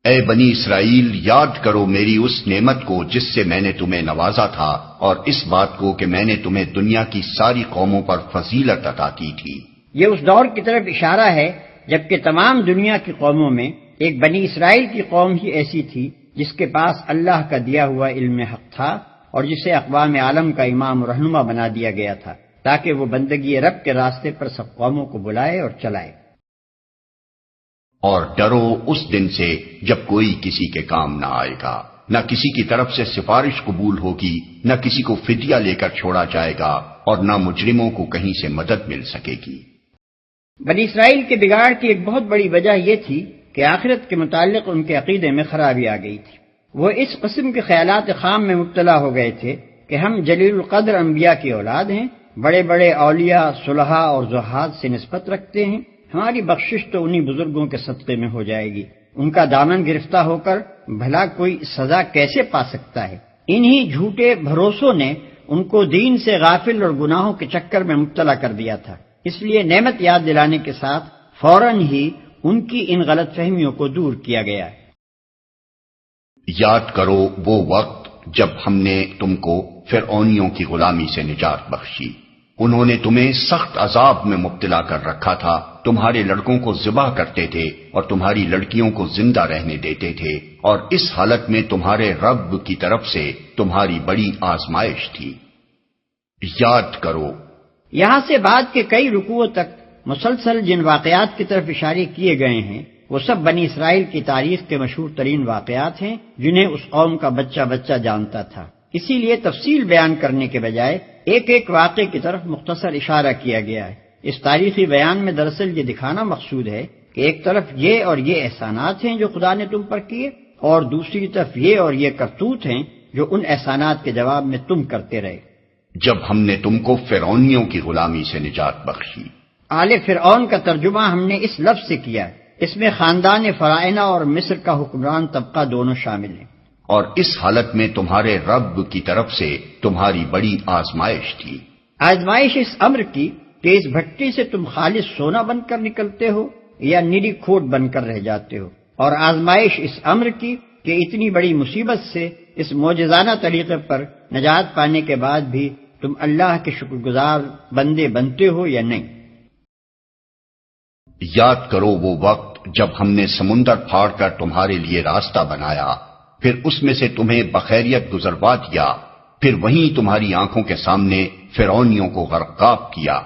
اے بنی اسرائیل، یاد کرو میری اس نعمت کو جس سے میں نے تمہیں نوازا تھا، اور اس بات کو کہ میں نے تمہیں دنیا کی ساری قوموں پر فضیلت عطا کی تھی۔ یہ اس دور کی طرف اشارہ ہے جبکہ تمام دنیا کی قوموں میں ایک بنی اسرائیل کی قوم ہی ایسی تھی جس کے پاس اللہ کا دیا ہوا علم حق تھا، اور جسے اقوام عالم کا امام و رہنما بنا دیا گیا تھا تاکہ وہ بندگی رب کے راستے پر سب قوموں کو بلائے اور چلائے۔ اور ڈرو اس دن سے جب کوئی کسی کے کام نہ آئے گا، نہ کسی کی طرف سے سفارش قبول ہوگی، نہ کسی کو فدیہ لے کر چھوڑا جائے گا، اور نہ مجرموں کو کہیں سے مدد مل سکے گی۔ بنی اسرائیل کے بگاڑ کی ایک بہت بڑی وجہ یہ تھی کہ آخرت کے متعلق ان کے عقیدے میں خرابی آ گئی تھی۔ وہ اس قسم کے خیالات خام میں مبتلا ہو گئے تھے کہ ہم جلیل القدر انبیاء کی اولاد ہیں، بڑے بڑے اولیاء، صلحاء اور زہاد سے نسبت رکھتے ہیں، ہماری بخشش تو انہی بزرگوں کے صدقے میں ہو جائے گی، ان کا دامن گرفتہ ہو کر بھلا کوئی سزا کیسے پا سکتا ہے۔ انہی جھوٹے بھروسوں نے ان کو دین سے غافل اور گناہوں کے چکر میں مبتلا کر دیا تھا، اس لیے نعمت یاد دلانے کے ساتھ فوراً ہی ان کی ان غلط فہمیوں کو دور کیا گیا ہے۔ یاد کرو وہ وقت جب ہم نے تم کو فرعونیوں کی غلامی سے نجات بخشی، انہوں نے تمہیں سخت عذاب میں مبتلا کر رکھا تھا، تمہارے لڑکوں کو ذبح کرتے تھے اور تمہاری لڑکیوں کو زندہ رہنے دیتے تھے، اور اس حالت میں تمہارے رب کی طرف سے تمہاری بڑی آزمائش تھی۔ یاد کرو۔ یہاں سے بعد کے کئی رکوعوں تک مسلسل جن واقعات کی طرف اشارے کیے گئے ہیں وہ سب بنی اسرائیل کی تاریخ کے مشہور ترین واقعات ہیں جنہیں اس قوم کا بچہ بچہ جانتا تھا، اسی لیے تفصیل بیان کرنے کے بجائے ایک ایک واقعے کی طرف مختصر اشارہ کیا گیا ہے۔ اس تاریخی بیان میں دراصل یہ دکھانا مقصود ہے کہ ایک طرف یہ اور یہ احسانات ہیں جو خدا نے تم پر کیے، اور دوسری طرف یہ اور یہ کرتوت ہیں جو ان احسانات کے جواب میں تم کرتے رہے۔ جب ہم نے تم کو فرعونیوں کی غلامی سے نجات بخشی۔ آل فرعون کا ترجمہ ہم نے اس لفظ سے کیا ہے، اس میں خاندان فرعونہ اور مصر کا حکمران طبقہ دونوں شامل ہیں۔ اور اس حالت میں تمہارے رب کی طرف سے تمہاری بڑی آزمائش تھی۔ آزمائش اس امر کی کہ اس بھٹی سے تم خالص سونا بن کر نکلتے ہو یا نری کھوٹ بن کر رہ جاتے ہو، اور آزمائش اس امر کی کہ اتنی بڑی مصیبت سے اس معجزانہ طریقے پر نجات پانے کے بعد بھی تم اللہ کے شکر گزار بندے بنتے ہو یا نہیں۔ یاد کرو وہ وقت جب ہم نے سمندر پھاڑ کر تمہارے لیے راستہ بنایا، پھر اس میں سے تمہیں بخیریت گزروا دیا، پھر وہیں تمہاری آنکھوں کے سامنے فرعونیوں کو غرقاب کیا،